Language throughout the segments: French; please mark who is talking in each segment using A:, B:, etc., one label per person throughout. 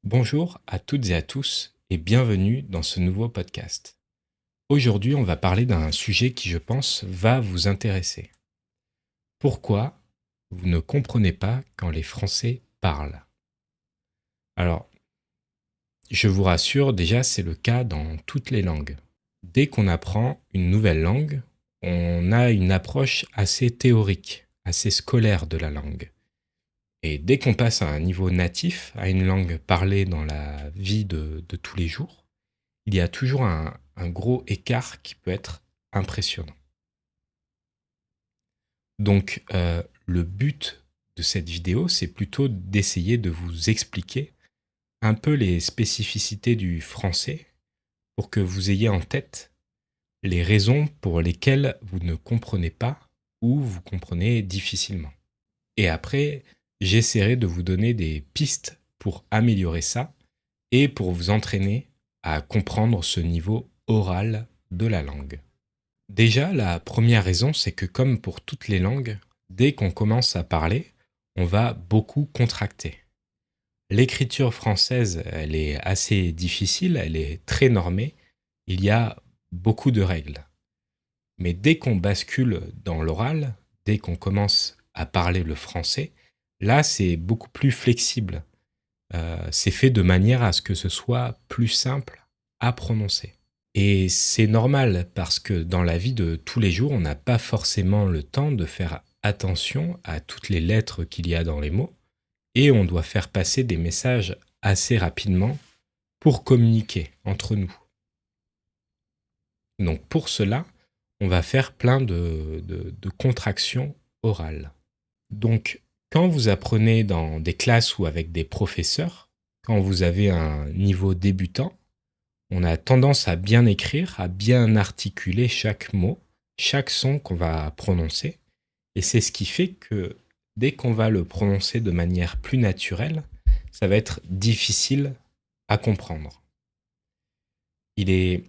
A: Bonjour à toutes et à tous et bienvenue dans ce nouveau podcast. Aujourd'hui, on va parler d'un sujet qui, je pense, va vous intéresser. Pourquoi vous ne comprenez pas quand les Français parlent? Alors, je vous rassure, déjà, c'est le cas dans toutes les langues. Dès qu'on apprend une nouvelle langue, on a une approche assez théorique, assez scolaire de la langue. Et dès qu'on passe à un niveau natif, à une langue parlée dans la vie de tous les jours, il y a toujours un gros écart qui peut être impressionnant. Donc, le but de cette vidéo, c'est plutôt d'essayer de vous expliquer un peu les spécificités du français pour que vous ayez en tête les raisons pour lesquelles vous ne comprenez pas ou vous comprenez difficilement. Et après, j'essaierai de vous donner des pistes pour améliorer ça et pour vous entraîner à comprendre ce niveau oral de la langue. Déjà, la première raison, c'est que comme pour toutes les langues, dès qu'on commence à parler, on va beaucoup contracter. L'écriture française, elle est assez difficile, elle est très normée, il y a beaucoup de règles. Mais dès qu'on bascule dans l'oral, dès qu'on commence à parler le français, là, c'est beaucoup plus flexible. C'est fait de manière à ce que ce soit plus simple à prononcer. Et c'est normal parce que dans la vie de tous les jours, on n'a pas forcément le temps de faire attention à toutes les lettres qu'il y a dans les mots et on doit faire passer des messages assez rapidement pour communiquer entre nous. Donc pour cela, on va faire plein de contractions orales. Donc quand vous apprenez dans des classes ou avec des professeurs, quand vous avez un niveau débutant, on a tendance à bien écrire, à bien articuler chaque mot, chaque son qu'on va prononcer. Et c'est ce qui fait que dès qu'on va le prononcer de manière plus naturelle, ça va être difficile à comprendre. Il est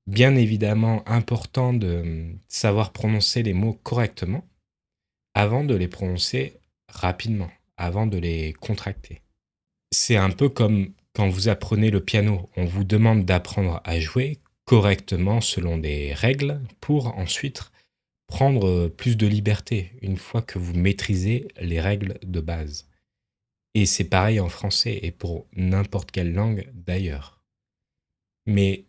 A: bien évidemment important de savoir prononcer les mots correctement avant de les prononcer rapidement, avant de les contracter. C'est un peu comme quand vous apprenez le piano. On vous demande d'apprendre à jouer correctement selon des règles pour ensuite prendre plus de liberté une fois que vous maîtrisez les règles de base. Et c'est pareil en français et pour n'importe quelle langue d'ailleurs. Mais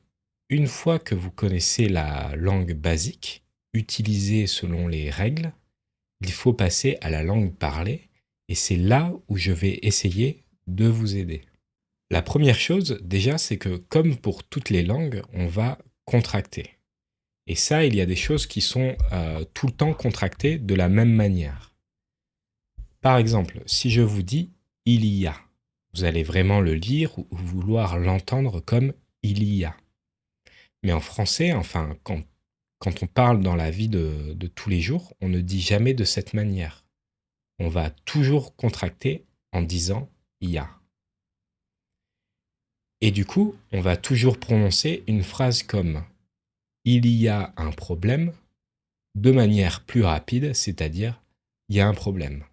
A: une fois que vous connaissez la langue basique, utilisée selon les règles, il faut passer à la langue parlée et c'est là où je vais essayer de vous aider. La première chose, déjà, c'est que comme pour toutes les langues, on va contracter. Et ça, il y a des choses qui sont tout le temps contractées de la même manière. Par exemple, si je vous dis il y a, vous allez vraiment le lire ou vouloir l'entendre comme il y a. Mais en français, enfin, quand on parle dans la vie de tous les jours, on ne dit jamais de cette manière. On va toujours contracter en disant il y a. Et du coup, on va toujours prononcer une phrase comme il y a un problème de manière plus rapide, c'est-à-dire il y a un problème.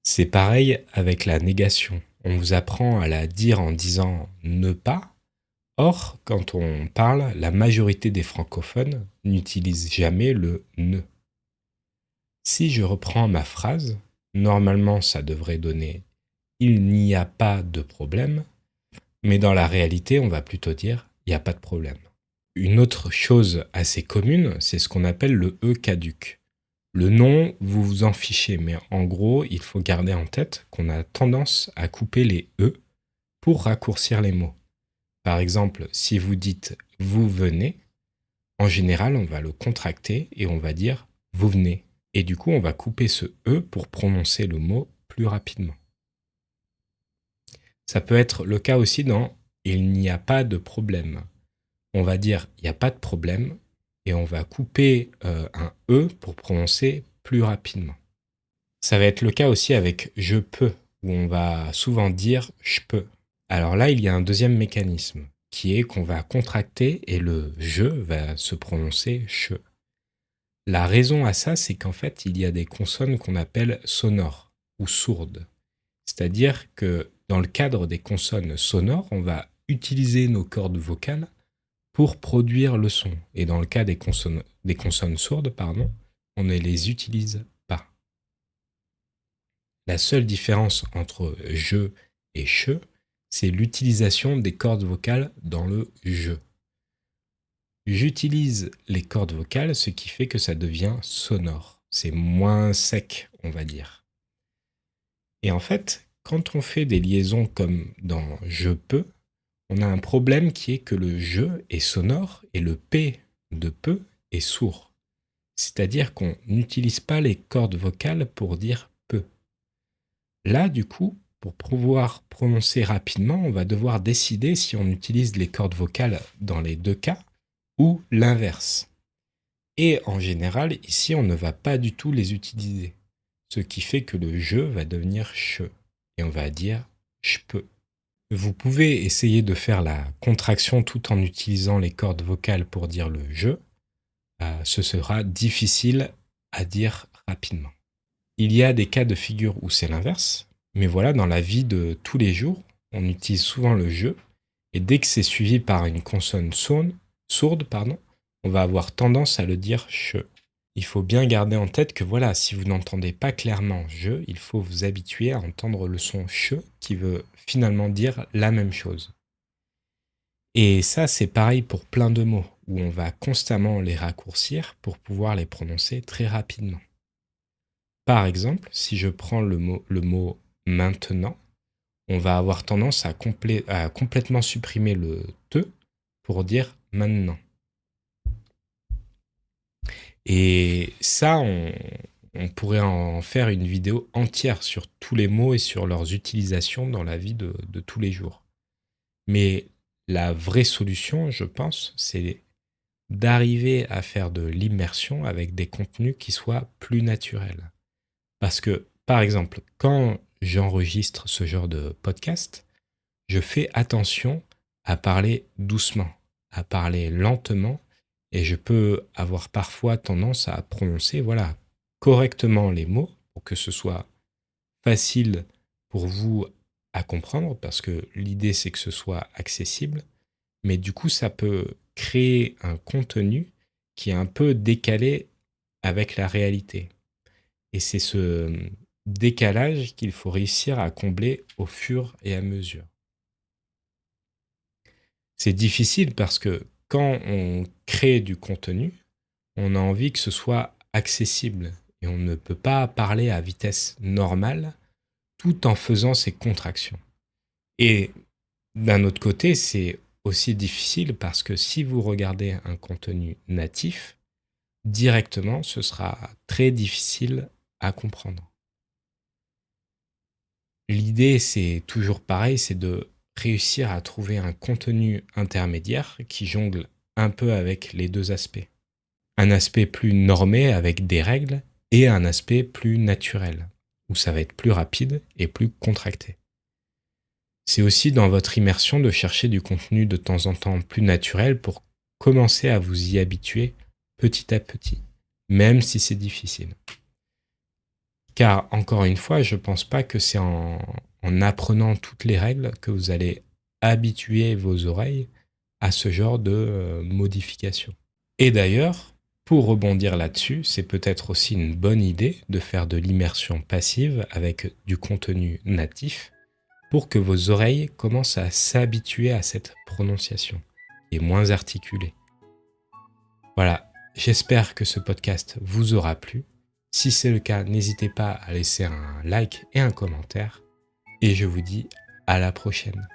A: C'est pareil avec la négation. On vous apprend à la dire en disant ne pas. Or, quand on parle, la majorité des francophones n'utilisent jamais le ne. Si je reprends ma phrase, normalement ça devrait donner il n'y a pas de problème, mais dans la réalité, on va plutôt dire il n'y a pas de problème. Une autre chose assez commune, c'est ce qu'on appelle le E caduc. Le nom, vous vous en fichez, mais en gros, il faut garder en tête qu'on a tendance à couper les E pour raccourcir les mots. Par exemple, si vous dites vous venez, en général, on va le contracter et on va dire vous venez. Et du coup, on va couper ce E pour prononcer le mot plus rapidement. Ça peut être le cas aussi dans il n'y a pas de problème. On va dire il n'y a pas de problème et on va couper un E pour prononcer plus rapidement. Ça va être le cas aussi avec je peux, où on va souvent dire je peux. Alors là, il y a un deuxième mécanisme, qui est qu'on va contracter et le je va se prononcer che. La raison à ça, c'est qu'en fait, il y a des consonnes qu'on appelle sonores ou sourdes. C'est-à-dire que dans le cadre des consonnes sonores, on va utiliser nos cordes vocales pour produire le son. Et dans le cas des consonnes sourdes, on ne les utilise pas. La seule différence entre je et che, c'est l'utilisation des cordes vocales dans le je. J'utilise les cordes vocales, ce qui fait que ça devient sonore. C'est moins sec, on va dire. Et en fait, quand on fait des liaisons comme dans je peux, on a un problème qui est que le je est sonore et le p de peu est sourd. C'est-à-dire qu'on n'utilise pas les cordes vocales pour dire peu. Là, du coup, pour pouvoir prononcer rapidement, on va devoir décider si on utilise les cordes vocales dans les deux cas ou l'inverse. Et en général, ici, on ne va pas du tout les utiliser. Ce qui fait que le je va devenir che. Et on va dire je peux. Vous pouvez essayer de faire la contraction tout en utilisant les cordes vocales pour dire le je. Ce sera difficile à dire rapidement. Il y a des cas de figure où c'est l'inverse, mais voilà, dans la vie de tous les jours, on utilise souvent le je, et dès que c'est suivi par une consonne sourde, on va avoir tendance à le dire che. Il faut bien garder en tête que voilà, si vous n'entendez pas clairement je, il faut vous habituer à entendre le son che qui veut finalement dire la même chose. Et ça, c'est pareil pour plein de mots, où on va constamment les raccourcir pour pouvoir les prononcer très rapidement. Par exemple, si je prends le mot maintenant, on va avoir tendance à complètement supprimer le te pour dire maintenant. Et ça, on pourrait en faire une vidéo entière sur tous les mots et sur leurs utilisations dans la vie de tous les jours. Mais la vraie solution, je pense, c'est d'arriver à faire de l'immersion avec des contenus qui soient plus naturels. Parce que, par exemple, quand j'enregistre ce genre de podcast, je fais attention à parler doucement, à parler lentement, et je peux avoir parfois tendance à prononcer correctement les mots pour que ce soit facile pour vous à comprendre, parce que l'idée c'est que ce soit accessible, mais du coup ça peut créer un contenu qui est un peu décalé avec la réalité. Et c'est ce décalage qu'il faut réussir à combler au fur et à mesure. C'est difficile parce que quand on crée du contenu, on a envie que ce soit accessible et on ne peut pas parler à vitesse normale tout en faisant ces contractions. Et d'un autre côté, c'est aussi difficile parce que si vous regardez un contenu natif, directement, ce sera très difficile à comprendre. L'idée, c'est toujours pareil, c'est de réussir à trouver un contenu intermédiaire qui jongle un peu avec les deux aspects. Un aspect plus normé avec des règles et un aspect plus naturel, où ça va être plus rapide et plus contracté. C'est aussi dans votre immersion de chercher du contenu de temps en temps plus naturel pour commencer à vous y habituer petit à petit, même si c'est difficile. Car, encore une fois, je ne pense pas que c'est en apprenant toutes les règles que vous allez habituer vos oreilles à ce genre de modification. Et d'ailleurs, pour rebondir là-dessus, c'est peut-être aussi une bonne idée de faire de l'immersion passive avec du contenu natif pour que vos oreilles commencent à s'habituer à cette prononciation et moins articulée. Voilà, j'espère que ce podcast vous aura plu. Si c'est le cas, n'hésitez pas à laisser un like et un commentaire. Et je vous dis à la prochaine.